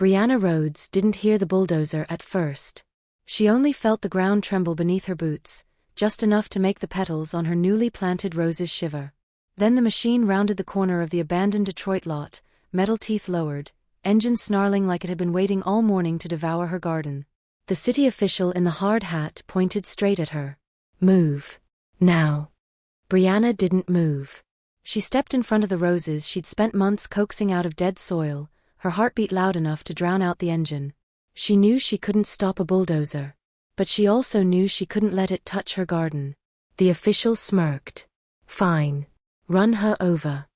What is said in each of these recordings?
Briana Rhodes didn't hear the bulldozer at first. She only felt the ground tremble beneath her boots, just enough to make the petals on her newly planted roses shiver. Then the machine rounded the corner of the abandoned Detroit lot, metal teeth lowered, engine snarling like it had been waiting all morning to devour her garden. The city official in the hard hat pointed straight at her. "Move. Now." Briana didn't move. She stepped in front of the roses she'd spent months coaxing out of dead soil, her heartbeat loud enough to drown out the engine. She knew she couldn't stop a bulldozer. But she also knew she couldn't let it touch her garden. The official smirked. "Fine. Run her over."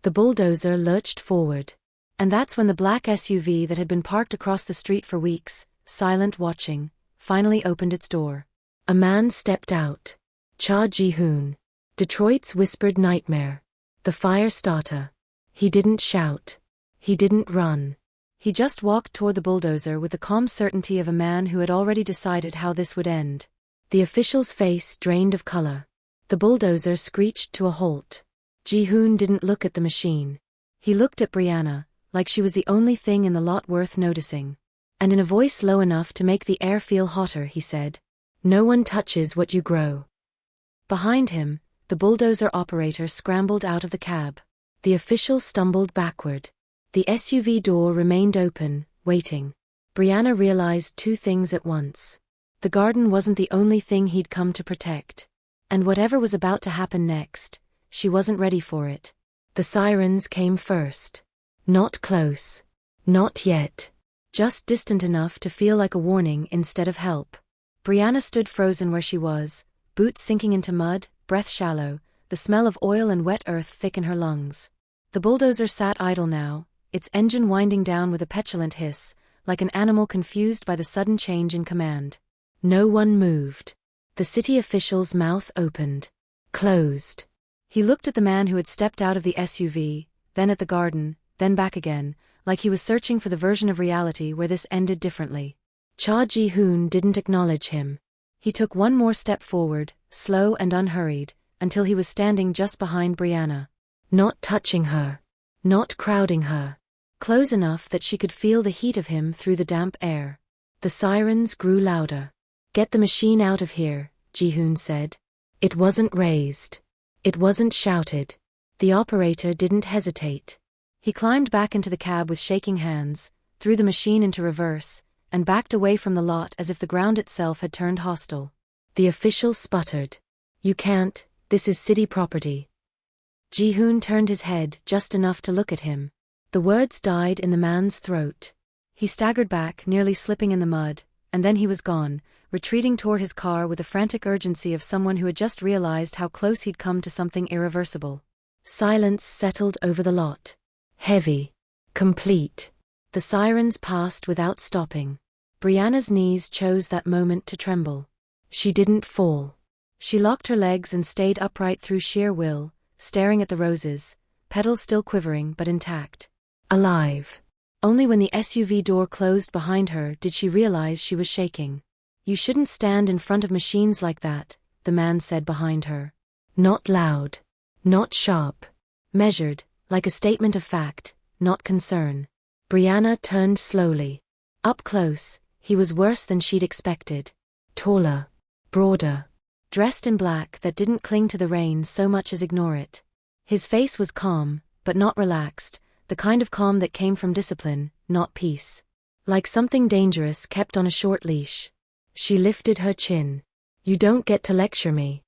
The bulldozer lurched forward. And that's when the black SUV that had been parked across the street for weeks, silent watching, finally opened its door. A man stepped out. Ji-hoon. Detroit's whispered nightmare. The fire starter. He didn't shout. He didn't run. He just walked toward the bulldozer with the calm certainty of a man who had already decided how this would end. The official's face drained of color. The bulldozer screeched to a halt. Ji-hoon didn't look at the machine. He looked at Briana, like she was the only thing in the lot worth noticing. And in a voice low enough to make the air feel hotter, he said, "No one touches what you grow." Behind him, the bulldozer operator scrambled out of the cab. The official stumbled backward. The SUV door remained open, waiting. Briana realized two things at once. The garden wasn't the only thing he'd come to protect. And whatever was about to happen next, she wasn't ready for it. The sirens came first. Not close. Not yet. Just distant enough to feel like a warning instead of help. Briana stood frozen where she was, boots sinking into mud, breath shallow, the smell of oil and wet earth thick in her lungs. The bulldozer sat idle now, its engine winding down with a petulant hiss, like an animal confused by the sudden change in command. No one moved. The city official's mouth opened. Closed. He looked at the man who had stepped out of the SUV, then at the garden, then back again, like he was searching for the version of reality where this ended differently. Ji-hoon didn't acknowledge him. He took one more step forward, slow and unhurried, until he was standing just behind Briana. Not touching her. Not crowding her. Close enough that she could feel the heat of him through the damp air. The sirens grew louder. "Get the machine out of here," Ji-hoon said. It wasn't raised. It wasn't shouted. The operator didn't hesitate. He climbed back into the cab with shaking hands, threw the machine into reverse, and backed away from the lot as if the ground itself had turned hostile. The official sputtered. "You can't, this is city property." Ji-hoon turned his head just enough to look at him. The words died in the man's throat. He staggered back, nearly slipping in the mud, and then he was gone, retreating toward his car with the frantic urgency of someone who had just realized how close he'd come to something irreversible. Silence settled over the lot. Heavy. Complete. The sirens passed without stopping. Briana's knees chose that moment to tremble. She didn't fall. She locked her legs and stayed upright through sheer will, staring at the roses, petals still quivering but intact. Alive. Only when the SUV door closed behind her did she realize she was shaking. "You shouldn't stand in front of machines like that," the man said behind her. Not loud. Not sharp. Measured, like a statement of fact, not concern. Briana turned slowly. Up close, he was worse than she'd expected. Taller. Broader. Dressed in black that didn't cling to the rain so much as ignore it. His face was calm, but not relaxed, the kind of calm that came from discipline, not peace. Like something dangerous kept on a short leash. She lifted her chin. "You don't get to lecture me."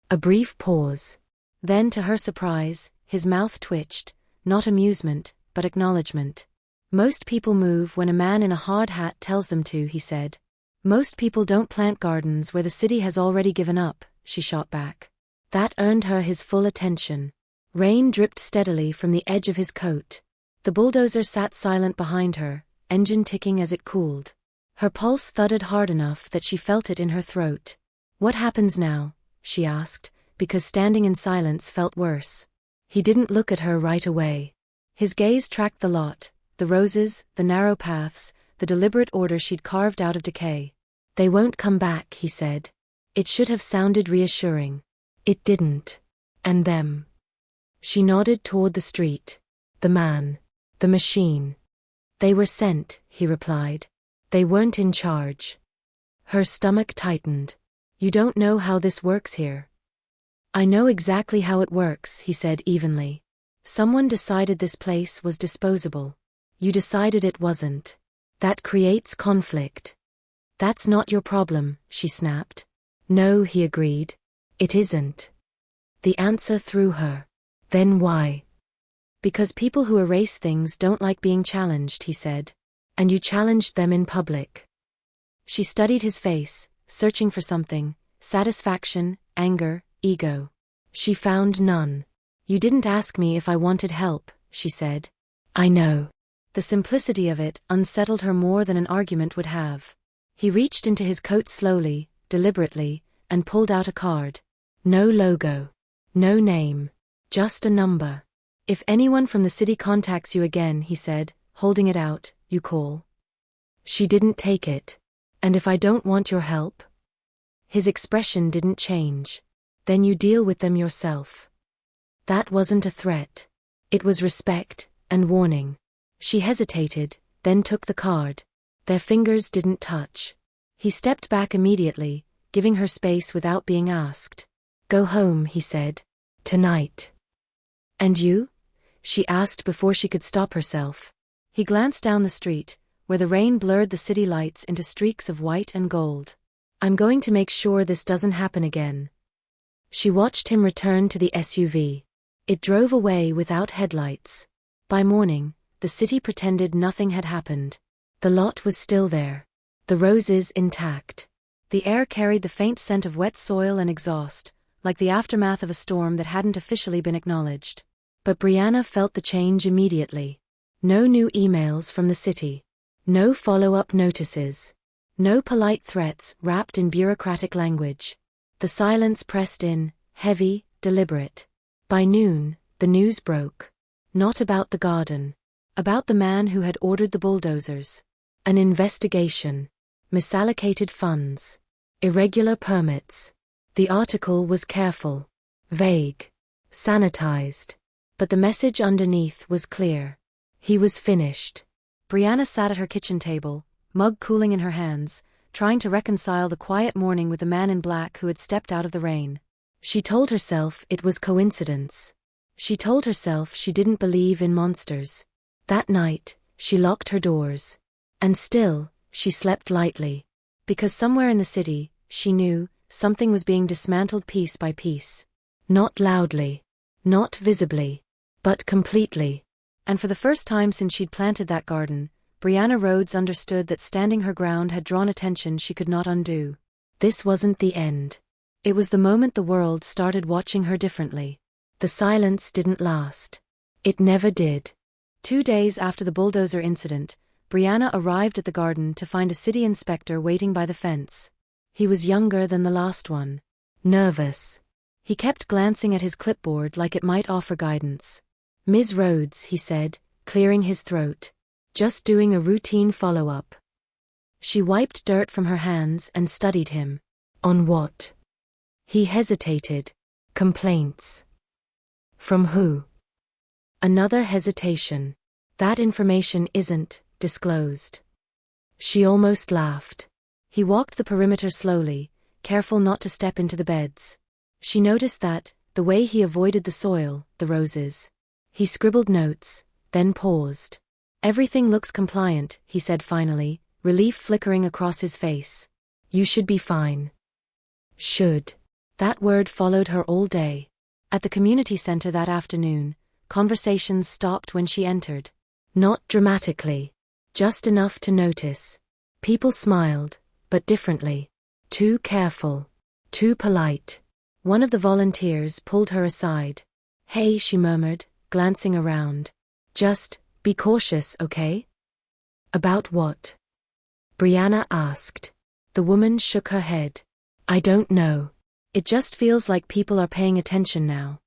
A brief pause. Then, to her surprise, his mouth twitched, not amusement, but acknowledgement. "Most people move when a man in a hard hat tells them to," he said. "Most people don't plant gardens where the city has already given up," she shot back. That earned her his full attention. Rain dripped steadily from the edge of his coat. The bulldozer sat silent behind her, engine ticking as it cooled. Her pulse thudded hard enough that she felt it in her throat. "What happens now?" she asked, because standing in silence felt worse. He didn't look at her right away. His gaze tracked the lot, the roses, the narrow paths, the deliberate order she'd carved out of decay. "They won't come back," he said. It should have sounded reassuring. It didn't. "And them?" She nodded toward the street. "The man. The machine." They were sent, he replied. They weren't in charge. Her stomach tightened. You don't know how this works here. I know exactly how it works, he said evenly. Someone decided this place was disposable. You decided it wasn't. That creates conflict. That's not your problem, she snapped. No, he agreed. It isn't. The answer threw her. Then why? Because people who erase things don't like being challenged, he said. And you challenged them in public. She studied his face, searching for something, satisfaction, anger, ego. She found none. You didn't ask me if I wanted help, she said. I know. The simplicity of it unsettled her more than an argument would have. He reached into his coat slowly, deliberately, and pulled out a card. No logo. No name. Just a number. If anyone from the city contacts you again, he said, holding it out, you call. She didn't take it. And if I don't want your help? His expression didn't change. Then you deal with them yourself. That wasn't a threat. It was respect and warning. She hesitated, then took the card. Their fingers didn't touch. He stepped back immediately, giving her space without being asked. Go home, he said. Tonight. And you? She asked before she could stop herself. He glanced down the street, where the rain blurred the city lights into streaks of white and gold. I'm going to make sure this doesn't happen again. She watched him return to the SUV. It drove away without headlights. By morning, the city pretended nothing had happened. The lot was still there. The roses intact. The air carried the faint scent of wet soil and exhaust, like the aftermath of a storm that hadn't officially been acknowledged. But Briana felt the change immediately. No new emails from the city. No follow-up notices. No polite threats wrapped in bureaucratic language. The silence pressed in, heavy, deliberate. By noon, the news broke. Not about the garden. About the man who had ordered the bulldozers. An investigation. Misallocated funds. Irregular permits. The article was careful. Vague. Sanitized. But the message underneath was clear. He was finished. Briana sat at her kitchen table, mug cooling in her hands, trying to reconcile the quiet morning with the man in black who had stepped out of the rain. She told herself it was coincidence. She told herself she didn't believe in monsters. That night, she locked her doors. And still, she slept lightly. Because somewhere in the city, she knew, something was being dismantled piece by piece. Not loudly. Not visibly. But completely. And for the first time since she'd planted that garden, Briana Rhodes understood that standing her ground had drawn attention she could not undo. This wasn't the end. It was the moment the world started watching her differently. The silence didn't last. It never did. 2 days after the bulldozer incident, Briana arrived at the garden to find a city inspector waiting by the fence. He was younger than the last one. Nervous. He kept glancing at his clipboard like it might offer guidance. Ms. Rhodes, he said, clearing his throat. Just doing a routine follow-up. She wiped dirt from her hands and studied him. On what? He hesitated. Complaints. From who? Another hesitation. That information isn't disclosed. She almost laughed. He walked the perimeter slowly, careful not to step into the beds. She noticed that, the way he avoided the soil, the roses. He scribbled notes, then paused. Everything looks compliant, he said finally, relief flickering across his face. You should be fine. Should. That word followed her all day. At the community center that afternoon, conversations stopped when she entered. Not dramatically. Just enough to notice. People smiled, but differently. Too careful. Too polite. One of the volunteers pulled her aside. Hey, she murmured, glancing around. Just, be cautious, okay? About what? Briana asked. The woman shook her head. I don't know. It just feels like people are paying attention now.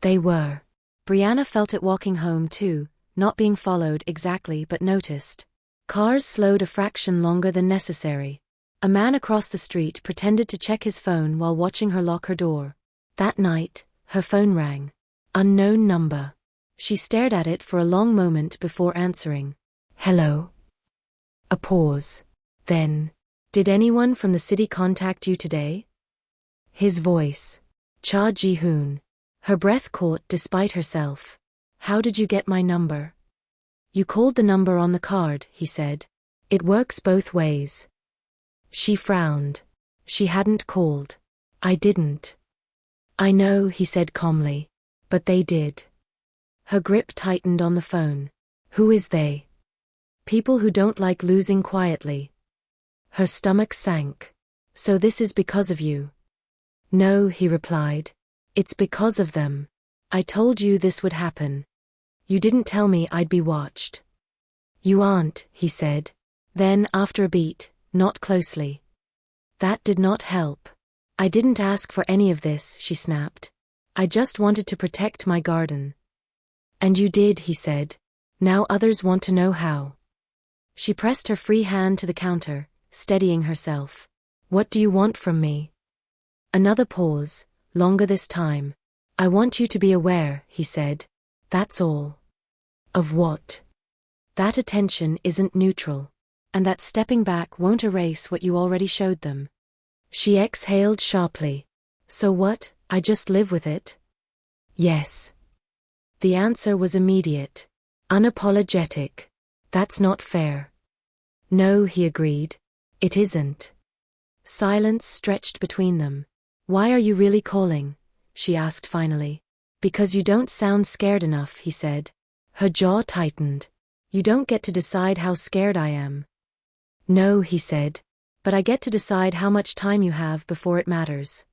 They were. Briana felt it walking home too, not being followed exactly but noticed. Cars slowed a fraction longer than necessary. A man across the street pretended to check his phone while watching her lock her door. That night, her phone rang. Unknown number. She stared at it for a long moment before answering. Hello. A pause. Then, did anyone from the city contact you today? His voice. Ji-hoon. Her breath caught despite herself. How did you get my number? You called the number on the card, he said. It works both ways. She frowned. She hadn't called. I didn't. I know, he said calmly. But they did. Her grip tightened on the phone. Who is they? People who don't like losing quietly. Her stomach sank. So this is because of you? No, he replied. It's because of them. I told you this would happen. You didn't tell me I'd be watched. You aren't, he said. Then, after a beat, not closely. That did not help. I didn't ask for any of this, she snapped. I just wanted to protect my garden. And you did, he said. Now others want to know how. She pressed her free hand to the counter, steadying herself. What do you want from me? Another pause, longer this time. I want you to be aware, he said. That's all. Of what? That attention isn't neutral. And that stepping back won't erase what you already showed them. She exhaled sharply. So what, I just live with it? Yes. The answer was immediate. Unapologetic. That's not fair. No, he agreed. It isn't. Silence stretched between them. Why are you really calling? She asked finally. Because you don't sound scared enough, he said. Her jaw tightened. You don't get to decide how scared I am. No, he said. But I get to decide how much time you have before it matters.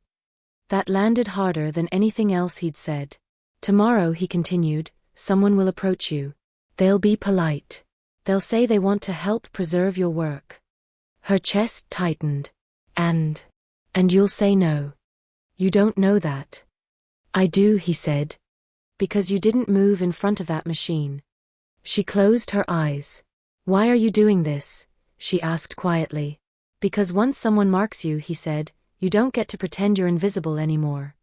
That landed harder than anything else he'd said. Tomorrow, he continued, someone will approach you. They'll be polite. They'll say they want to help preserve your work. Her chest tightened. And you'll say no. You don't know that. I do, he said. Because you didn't move in front of that machine. She closed her eyes. Why are you doing this? She asked quietly. Because once someone marks you, he said, you don't get to pretend you're invisible anymore.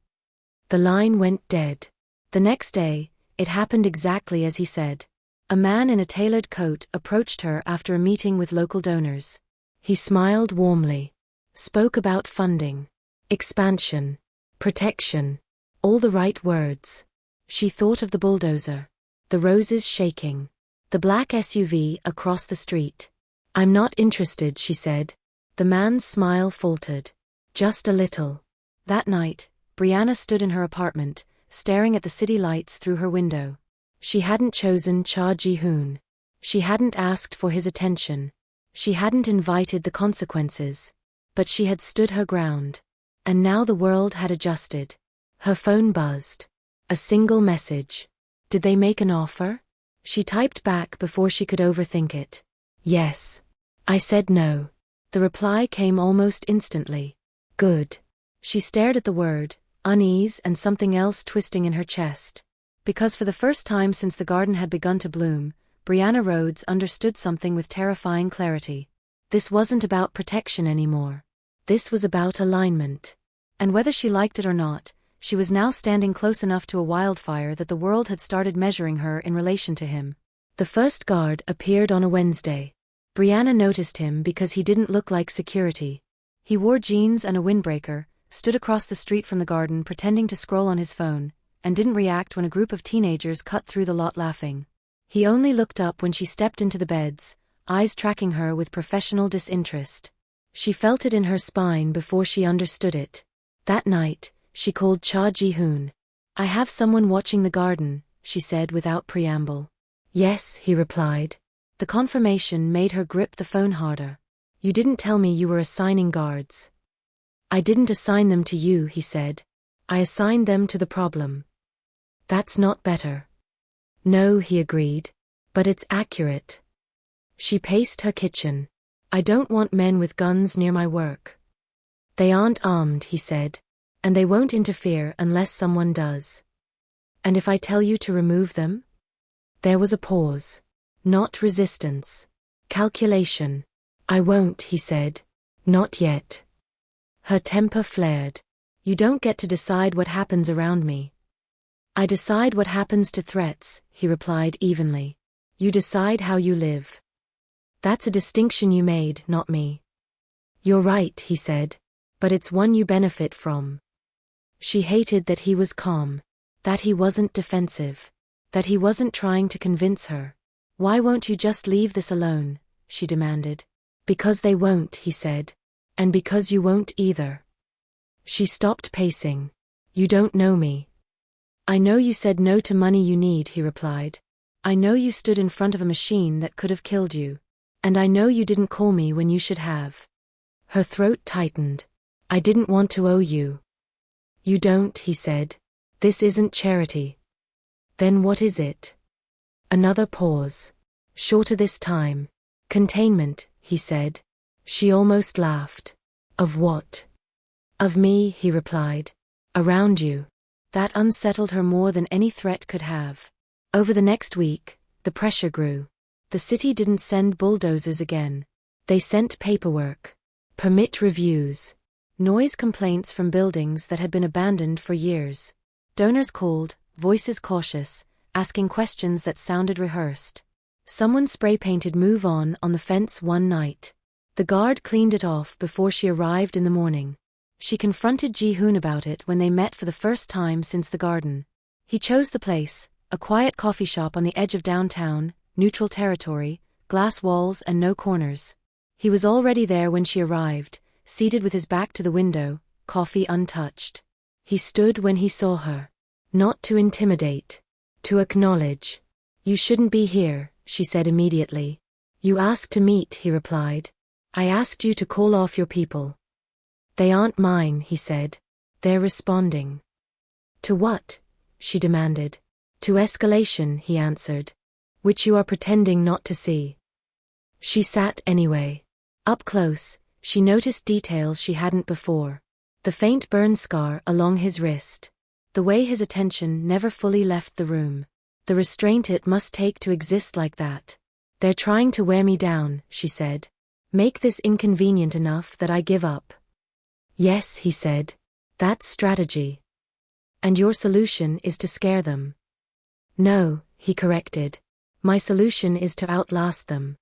The line went dead. The next day, it happened exactly as he said. A man in a tailored coat approached her after a meeting with local donors. He smiled warmly. Spoke about funding, expansion, protection, all the right words. She thought of the bulldozer, the roses shaking, the black SUV across the street. I'm not interested, she said. The man's smile faltered. Just a little. That night, Briana stood in her apartment, staring at the city lights through her window. She hadn't chosen Ji-hoon. She hadn't asked for his attention. She hadn't invited the consequences. But she had stood her ground. And now the world had adjusted. Her phone buzzed. A single message. Did they make an offer? She typed back before she could overthink it. Yes. I said no. The reply came almost instantly. Good. She stared at the word, unease and something else twisting in her chest. Because for the first time since the garden had begun to bloom, Briana Rhodes understood something with terrifying clarity. This wasn't about protection anymore. This was about alignment. And whether she liked it or not, she was now standing close enough to a wildfire that the world had started measuring her in relation to him. The first guard appeared on a Wednesday. Briana noticed him because he didn't look like security. He wore jeans and a windbreaker, stood across the street from the garden pretending to scroll on his phone, and didn't react when a group of teenagers cut through the lot laughing. He only looked up when she stepped into the beds, eyes tracking her with professional disinterest. She felt it in her spine before she understood it. That night, she called Ji-hoon. I have someone watching the garden, she said without preamble. Yes, he replied. The confirmation made her grip the phone harder. You didn't tell me you were assigning guards. I didn't assign them to you, he said. I assigned them to the problem. That's not better. No, he agreed. But it's accurate. She paced her kitchen. I don't want men with guns near my work. They aren't armed, he said. And they won't interfere unless someone does. And if I tell you to remove them? There was a pause. Not resistance. Calculation. I won't, he said. Not yet. Her temper flared. You don't get to decide what happens around me. I decide what happens to threats, he replied evenly. You decide how you live. That's a distinction you made, not me. You're right, he said. But it's one you benefit from. She hated that he was calm, that he wasn't defensive, that he wasn't trying to convince her. Why won't you just leave this alone? She demanded. Because they won't, he said. And because you won't either. She stopped pacing. You don't know me. I know you said no to money you need, he replied. I know you stood in front of a machine that could have killed you. And I know you didn't call me when you should have. Her throat tightened. I didn't want to owe you. You don't, he said. This isn't charity. Then what is it? Another pause. Shorter this time. Containment, he said. She almost laughed. Of what? Of me, he replied. Around you. That unsettled her more than any threat could have. Over the next week, the pressure grew. The city didn't send bulldozers again. They sent paperwork. Permit reviews. Noise complaints from buildings that had been abandoned for years. Donors called, voices cautious, asking questions that sounded rehearsed. Someone spray-painted "Move On" the fence one night. The guard cleaned it off before she arrived in the morning. She confronted Ji-hoon about it when they met for the first time since the garden. He chose the place, a quiet coffee shop on the edge of downtown, neutral territory, glass walls and no corners. He was already there when she arrived, seated with his back to the window, coffee untouched. He stood when he saw her. Not to intimidate. To acknowledge. You shouldn't be here, she said immediately. You asked to meet, he replied. I asked you to call off your people. They aren't mine, he said. They're responding. To what? She demanded. To escalation, he answered. Which you are pretending not to see. She sat anyway. Up close, she noticed details she hadn't before. The faint burn scar along his wrist. The way his attention never fully left the room. The restraint it must take to exist like that. They're trying to wear me down, she said. Make this inconvenient enough that I give up. Yes, he said. That's strategy. And your solution is to scare them. No, he corrected. My solution is to outlast them.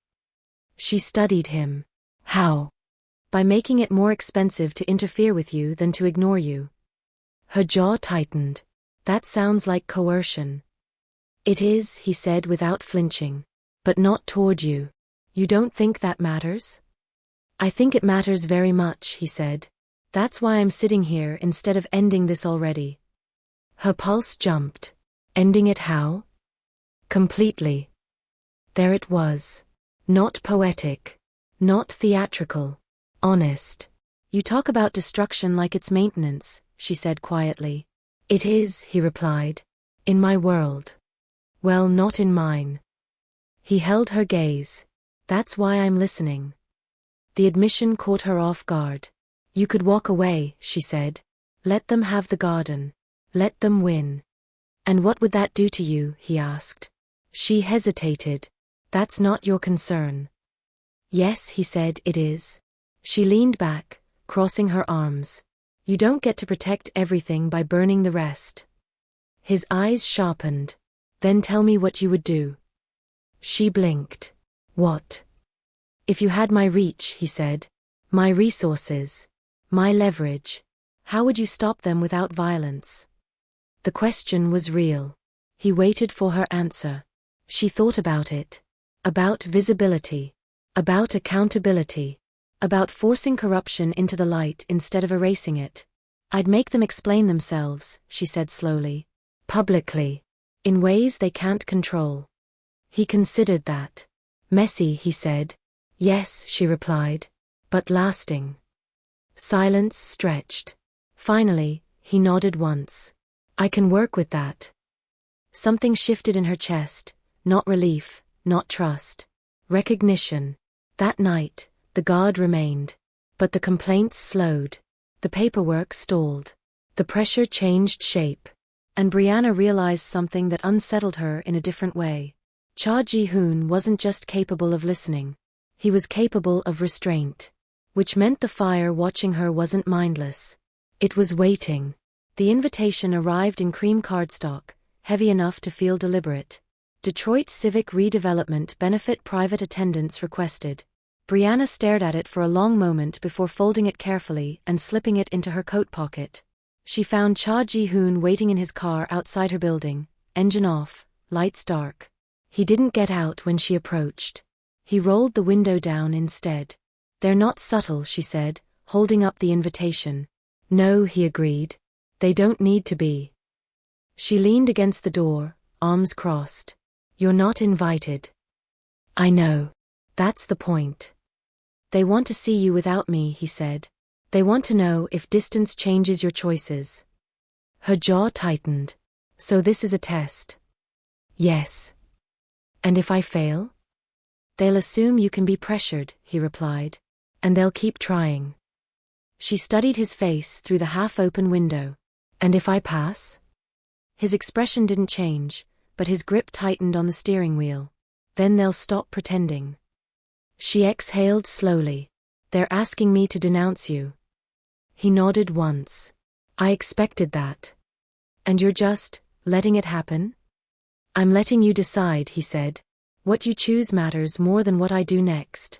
She studied him. How? By making it more expensive to interfere with you than to ignore you. Her jaw tightened. That sounds like coercion. It is, he said without flinching. But not toward you. You don't think that matters? I think it matters very much, he said. That's why I'm sitting here instead of ending this already. Her pulse jumped. Ending it how? Completely. There it was. Not poetic. Not theatrical. Honest. You talk about destruction like it's maintenance, she said quietly. It is, he replied. In my world. Well, not in mine. He held her gaze. That's why I'm listening. The admission caught her off guard. You could walk away, she said. Let them have the garden. Let them win. And what would that do to you, he asked. She hesitated. That's not your concern. Yes, he said, it is. She leaned back, crossing her arms. You don't get to protect everything by burning the rest. His eyes sharpened. Then tell me what you would do. She blinked. What? If you had my reach, he said. My resources. My leverage. How would you stop them without violence? The question was real. He waited for her answer. She thought about it. About visibility. About accountability. About forcing corruption into the light instead of erasing it. I'd make them explain themselves, she said slowly. Publicly. In ways they can't control. He considered that. Messy, he said. Yes, she replied. But lasting. Silence stretched. Finally, he nodded once. I can work with that. Something shifted in her chest. Not relief, not trust. Recognition. That night, the guard remained. But the complaints slowed. The paperwork stalled. The pressure changed shape. And Briana realized something that unsettled her in a different way. Ji-hoon wasn't just capable of listening. He was capable of restraint. Which meant the fire watching her wasn't mindless. It was waiting. The invitation arrived in cream cardstock, heavy enough to feel deliberate. Detroit Civic Redevelopment Benefit Private Attendance Requested. Briana stared at it for a long moment before folding it carefully and slipping it into her coat pocket. She found Ji-hoon waiting in his car outside her building, engine off, lights dark. He didn't get out when she approached. He rolled the window down instead. "They're not subtle," she said, holding up the invitation. "No," he agreed. "They don't need to be." She leaned against the door, arms crossed. "You're not invited." "I know. That's the point." "They want to see you without me," he said. "They want to know if distance changes your choices." Her jaw tightened. "So this is a test?" "Yes." "And if I fail?" "They'll assume you can be pressured," he replied. "And they'll keep trying." She studied his face through the half-open window. "And if I pass?" His expression didn't change, but his grip tightened on the steering wheel. "Then they'll stop pretending." She exhaled slowly. "They're asking me to denounce you." He nodded once. "I expected that." "And you're just letting it happen?" "I'm letting you decide," he said. "What you choose matters more than what I do next."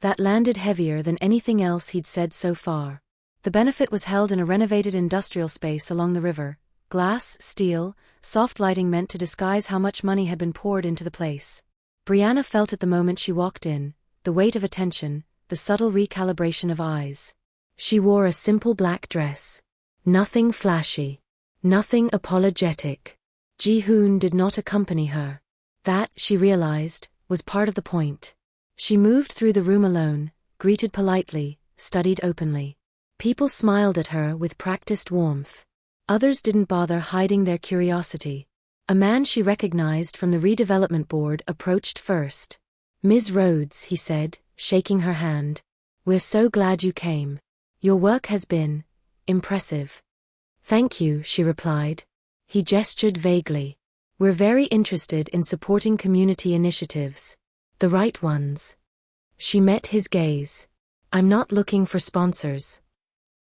That landed heavier than anything else he'd said so far. The benefit was held in a renovated industrial space along the river. Glass, steel, soft lighting meant to disguise how much money had been poured into the place. Briana felt it the moment she walked in, the weight of attention, the subtle recalibration of eyes. She wore a simple black dress. Nothing flashy. Nothing apologetic. Ji-hoon did not accompany her. That, she realized, was part of the point. She moved through the room alone, greeted politely, studied openly. People smiled at her with practiced warmth. Others didn't bother hiding their curiosity. A man she recognized from the redevelopment board approached first. "Ms. Rhodes," he said, shaking her hand. "We're so glad you came. Your work has been impressive." "Thank you," she replied. He gestured vaguely. "We're very interested in supporting community initiatives. The right ones." She met his gaze. "I'm not looking for sponsors."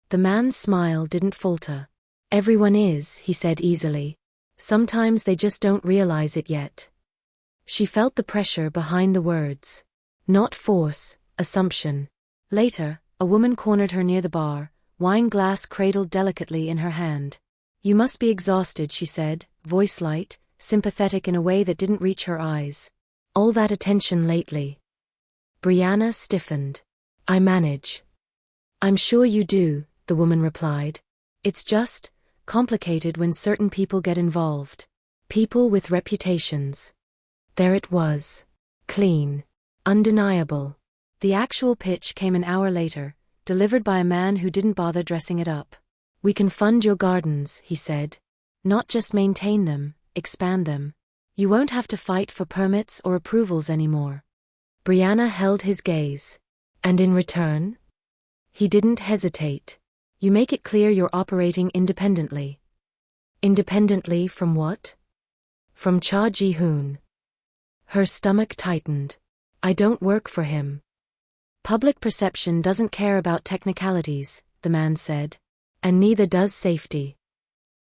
The man's smile didn't falter. "Everyone is," he said easily. "Sometimes they just don't realize it yet." She felt the pressure behind the words. Not force, assumption. Later, a woman cornered her near the bar, wine glass cradled delicately in her hand. "You must be exhausted," she said, voice light, sympathetic in a way that didn't reach her eyes. "All that attention lately." Briana stiffened. "I manage." "I'm sure you do," the woman replied. "It's just complicated when certain people get involved. People with reputations." There it was. Clean. Undeniable. The actual pitch came an hour later, delivered by a man who didn't bother dressing it up. "We can fund your gardens," he said. "Not just maintain them, expand them. You won't have to fight for permits or approvals anymore." Briana held his gaze. "And in return?" He didn't hesitate. "You make it clear you're operating independently." "Independently from what?" "From Ji-hoon." Her stomach tightened. "I don't work for him." "Public perception doesn't care about technicalities," the man said. "And neither does safety."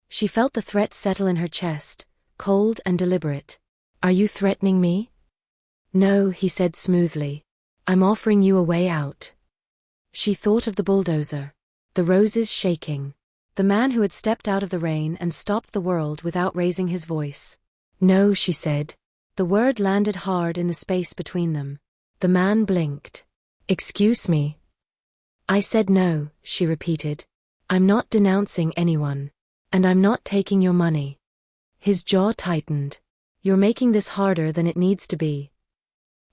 She felt the threat settle in her chest, cold and deliberate. "Are you threatening me?" "No," he said smoothly. "I'm offering you a way out." She thought of the bulldozer. The roses shaking. The man who had stepped out of the rain and stopped the world without raising his voice. "No," she said. The word landed hard in the space between them. The man blinked. "Excuse me." "I said no," she repeated. "I'm not denouncing anyone. And I'm not taking your money." His jaw tightened. "You're making this harder than it needs to be."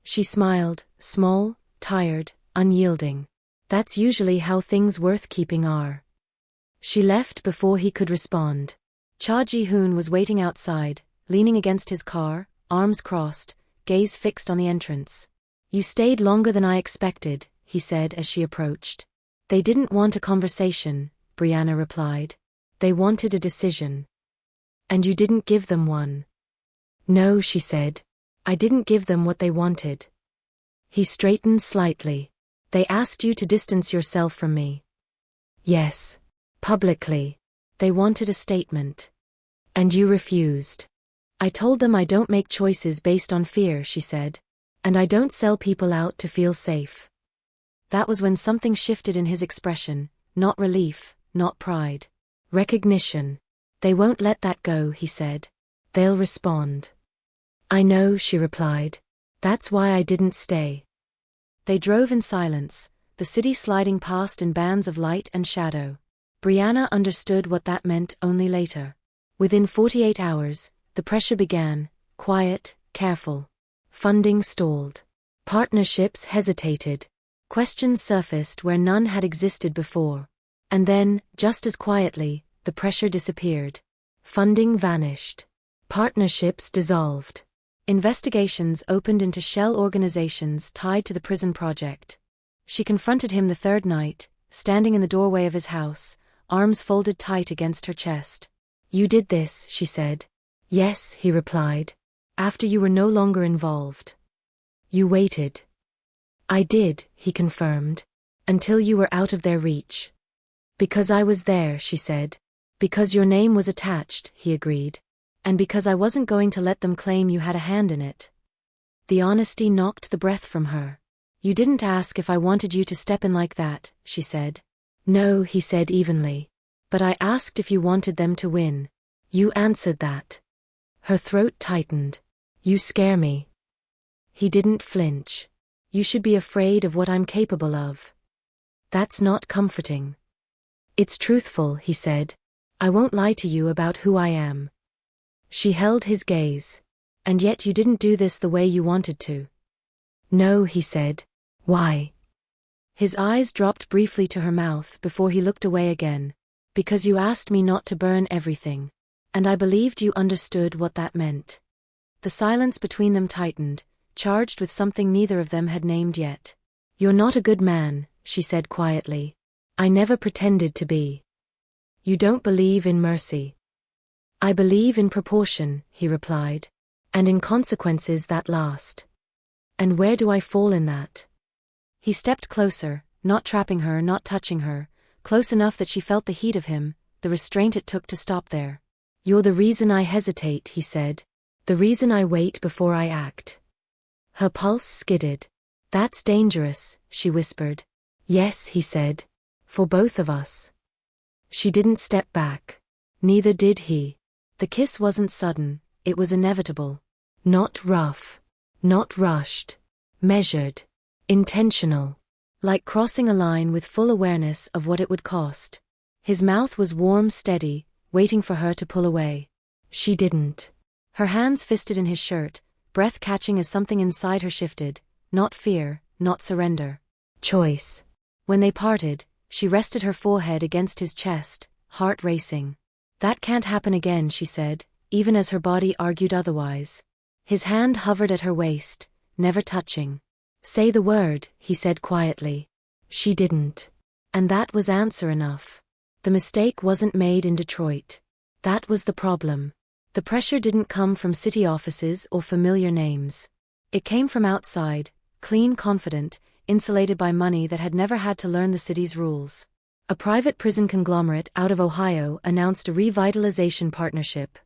She smiled, small, tired, unyielding. "That's usually how things worth keeping are." She left before he could respond. Ji-hoon was waiting outside, leaning against his car, arms crossed, gaze fixed on the entrance. "You stayed longer than I expected," he said as she approached. "They didn't want a conversation," Briana replied. "They wanted a decision." "And you didn't give them one." "No," she said. "I didn't give them what they wanted." He straightened slightly. "They asked you to distance yourself from me." "Yes. Publicly. They wanted a statement." "And you refused." I told them I don't make choices based on fear, she said. And I don't sell people out to feel safe. That was when something shifted in his expression, not relief, not pride. Recognition. They won't let that go, he said. They'll respond. I know, she replied. That's why I didn't stay. They drove in silence, the city sliding past in bands of light and shadow. Briana understood what that meant only later. Within 48 hours, the pressure began, quiet, careful. Funding stalled. Partnerships hesitated. Questions surfaced where none had existed before. And then, just as quietly, the pressure disappeared. Funding vanished. Partnerships dissolved. Investigations opened into shell organizations tied to the prison project. She confronted him the third night, standing in the doorway of his house, arms folded tight against her chest. You did this, she said. Yes, he replied. After you were no longer involved. You waited. I did, he confirmed. Until you were out of their reach. Because I was there, she said. Because your name was attached, he agreed. And because I wasn't going to let them claim you had a hand in it. The honesty knocked the breath from her. You didn't ask if I wanted you to step in like that, she said. No, he said evenly. But I asked if you wanted them to win. You answered that. Her throat tightened. You scare me. He didn't flinch. You should be afraid of what I'm capable of. That's not comforting. It's truthful, he said. I won't lie to you about who I am. She held his gaze. And yet you didn't do this the way you wanted to. No, he said. Why? His eyes dropped briefly to her mouth before he looked away again. Because you asked me not to burn everything. And I believed you understood what that meant. The silence between them tightened, charged with something neither of them had named yet. You're not a good man, she said quietly. I never pretended to be. You don't believe in mercy. I believe in proportion, he replied. And in consequences that last. And where do I fall in that? He stepped closer, not trapping her, not touching her, close enough that she felt the heat of him, the restraint it took to stop there. You're the reason I hesitate, he said. The reason I wait before I act. Her pulse skidded. That's dangerous, she whispered. Yes, he said. For both of us. She didn't step back. Neither did he. The kiss wasn't sudden, it was inevitable. Not rough. Not rushed. Measured. Intentional. Like crossing a line with full awareness of what it would cost. His mouth was warm, steady, waiting for her to pull away. She didn't. Her hands fisted in his shirt, breath catching as something inside her shifted. Not fear, not surrender. Choice. When they parted, she rested her forehead against his chest, heart racing. That can't happen again, she said, even as her body argued otherwise. His hand hovered at her waist, never touching. Say the word, he said quietly. She didn't. And that was answer enough. The mistake wasn't made in Detroit. That was the problem. The pressure didn't come from city offices or familiar names. It came from outside, clean, confident, insulated by money that had never had to learn the city's rules. A private prison conglomerate out of Ohio announced a revitalization partnership.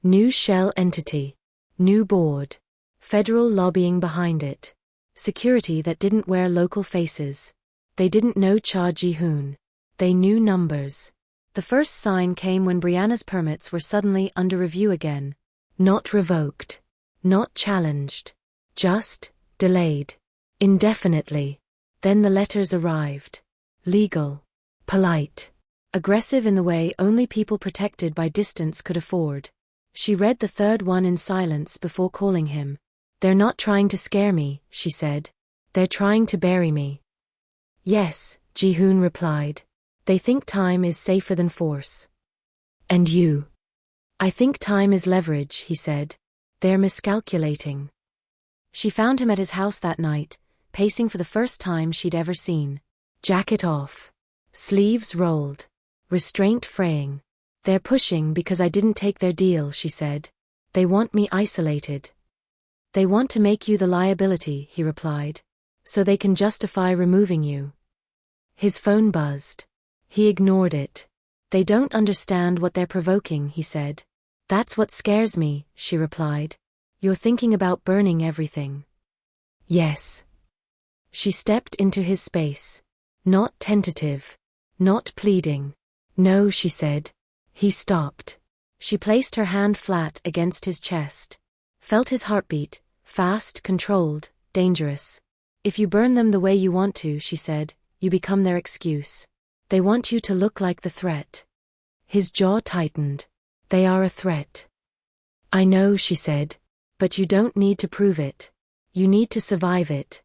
New shell entity. New board. Federal lobbying behind it. Security that didn't wear local faces. They didn't know Ji-hoon. They knew numbers. The first sign came when Briana's permits were suddenly under review again. Not revoked. Not challenged. Just delayed. Indefinitely. Then the letters arrived. Legal. Polite. Aggressive in the way only people protected by distance could afford. She read the third one in silence before calling him. They're not trying to scare me, she said. They're trying to bury me. Yes, Ji-hoon replied. They think time is safer than force. And you? I think time is leverage, he said. They're miscalculating. She found him at his house that night, pacing for the first time she'd ever seen. Jacket off. Sleeves rolled. Restraint fraying. They're pushing because I didn't take their deal, she said. They want me isolated. They want to make you the liability, he replied. So they can justify removing you. His phone buzzed. He ignored it. They don't understand what they're provoking, he said. That's what scares me, she replied. You're thinking about burning everything. Yes. She stepped into his space. Not tentative. Not pleading. No, she said. He stopped. She placed her hand flat against his chest. Felt his heartbeat, fast, controlled, dangerous. If you burn them the way you want to, she said, you become their excuse. They want you to look like the threat. His jaw tightened. They are a threat. I know, she said. But you don't need to prove it. You need to survive it.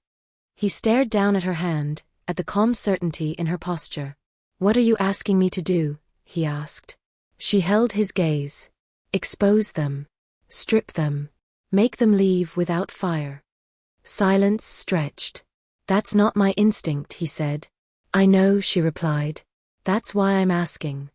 He stared down at her hand, at the calm certainty in her posture. What are you asking me to do? He asked. She held his gaze. Expose them. Strip them. Make them leave without fire. Silence stretched. That's not my instinct, he said. I know, she replied. That's why I'm asking.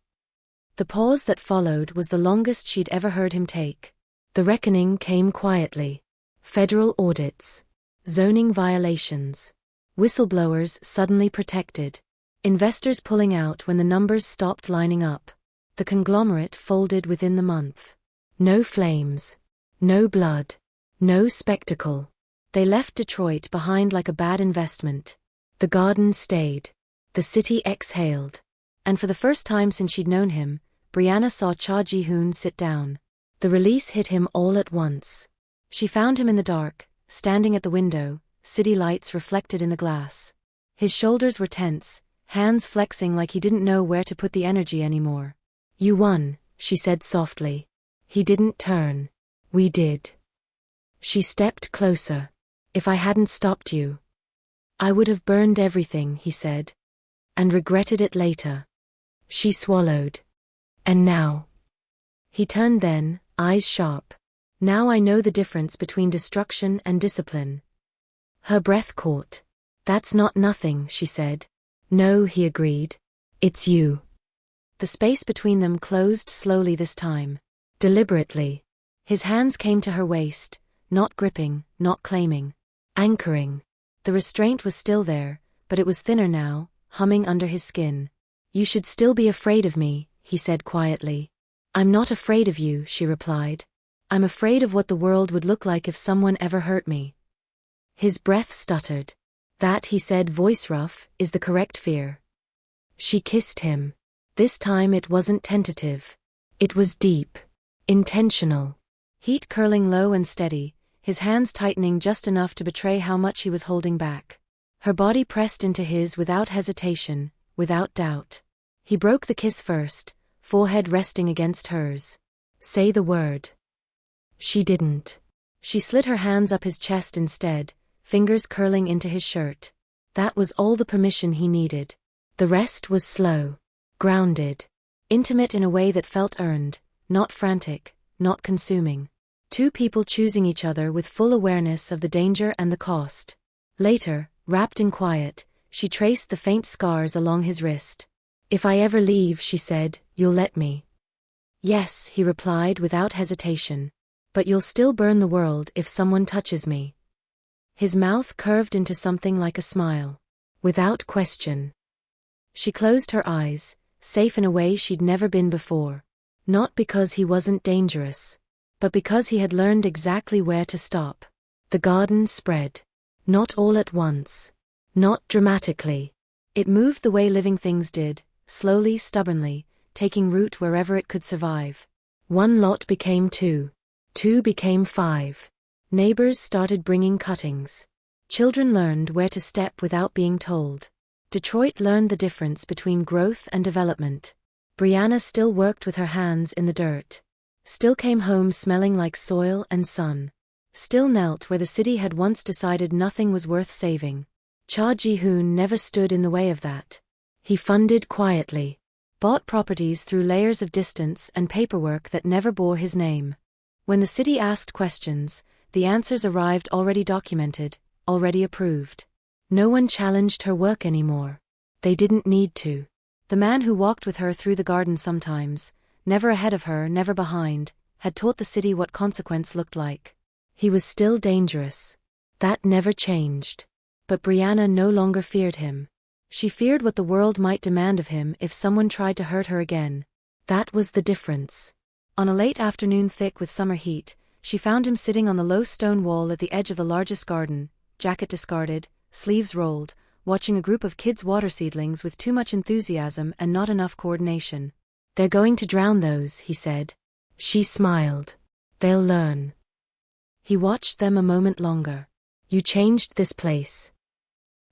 The pause that followed was the longest she'd ever heard him take. The reckoning came quietly. Federal audits. Zoning violations. Whistleblowers suddenly protected. Investors pulling out when the numbers stopped lining up. The conglomerate folded within the month. No flames. No blood. No spectacle. They left Detroit behind like a bad investment. The garden stayed. The city exhaled. And for the first time since she'd known him, Briana saw Ji-hoon sit down. The release hit him all at once. She found him in the dark, standing at the window, city lights reflected in the glass. His shoulders were tense, hands flexing like he didn't know where to put the energy anymore. You won, she said softly. He didn't turn. We did. She stepped closer. If I hadn't stopped you, I would have burned everything, he said. And regretted it later. She swallowed. And now? He turned then, eyes sharp. Now I know the difference between destruction and discipline. Her breath caught. That's not nothing, she said. No, he agreed. It's you. The space between them closed slowly this time. Deliberately. His hands came to her waist, not gripping, not claiming. Anchoring. The restraint was still there, but it was thinner now, humming under his skin. You should still be afraid of me, he said quietly. I'm not afraid of you, she replied. I'm afraid of what the world would look like if someone ever hurt me. His breath stuttered. That, he said, voice rough, is the correct fear. She kissed him. This time it wasn't tentative. It was deep. Intentional. Heat curling low and steady, his hands tightening just enough to betray how much he was holding back. Her body pressed into his without hesitation, without doubt. He broke the kiss first, forehead resting against hers. Say the word. She didn't. She slid her hands up his chest instead, fingers curling into his shirt. That was all the permission he needed. The rest was slow. Grounded. Intimate in a way that felt earned, not frantic, not consuming. Two people choosing each other with full awareness of the danger and the cost. Later, wrapped in quiet, she traced the faint scars along his wrist. If I ever leave, she said, you'll let me. Yes, he replied without hesitation. But you'll still burn the world if someone touches me. His mouth curved into something like a smile. Without question. She closed her eyes, safe in a way she'd never been before. Not because he wasn't dangerous, but because he had learned exactly where to stop. The garden spread. Not all at once. Not dramatically. It moved the way living things did, slowly, stubbornly, taking root wherever it could survive. One lot became two. Two became five. Neighbors started bringing cuttings. Children learned where to step without being told. Detroit learned the difference between growth and development. Briana still worked with her hands in the dirt. Still came home smelling like soil and sun. Still knelt where the city had once decided nothing was worth saving. Ji-hoon never stood in the way of that. He funded quietly. Bought properties through layers of distance and paperwork that never bore his name. When the city asked questions, the answers arrived already documented, already approved. No one challenged her work anymore. They didn't need to. The man who walked with her through the garden sometimes, never ahead of her, never behind, had taught the city what consequence looked like. He was still dangerous. That never changed. But Briana no longer feared him. She feared what the world might demand of him if someone tried to hurt her again. That was the difference. On a late afternoon thick with summer heat, she found him sitting on the low stone wall at the edge of the largest garden, jacket discarded, sleeves rolled, watching a group of kids' water seedlings with too much enthusiasm and not enough coordination. "They're going to drown those," he said. She smiled. "They'll learn." He watched them a moment longer. "You changed this place."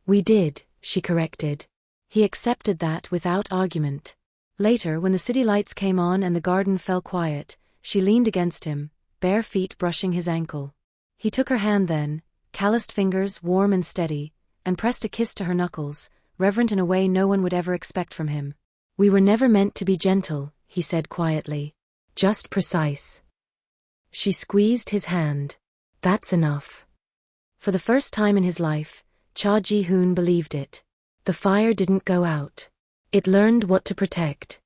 "We did," she corrected. He accepted that without argument. Later, when the city lights came on and the garden fell quiet, she leaned against him, bare feet brushing his ankle. He took her hand then, calloused fingers warm and steady, and pressed a kiss to her knuckles, reverent in a way no one would ever expect from him. "We were never meant to be gentle," he said quietly. "Just precise." She squeezed his hand. "That's enough." For the first time in his life, Ji-hoon believed it. The fire didn't go out. It learned what to protect.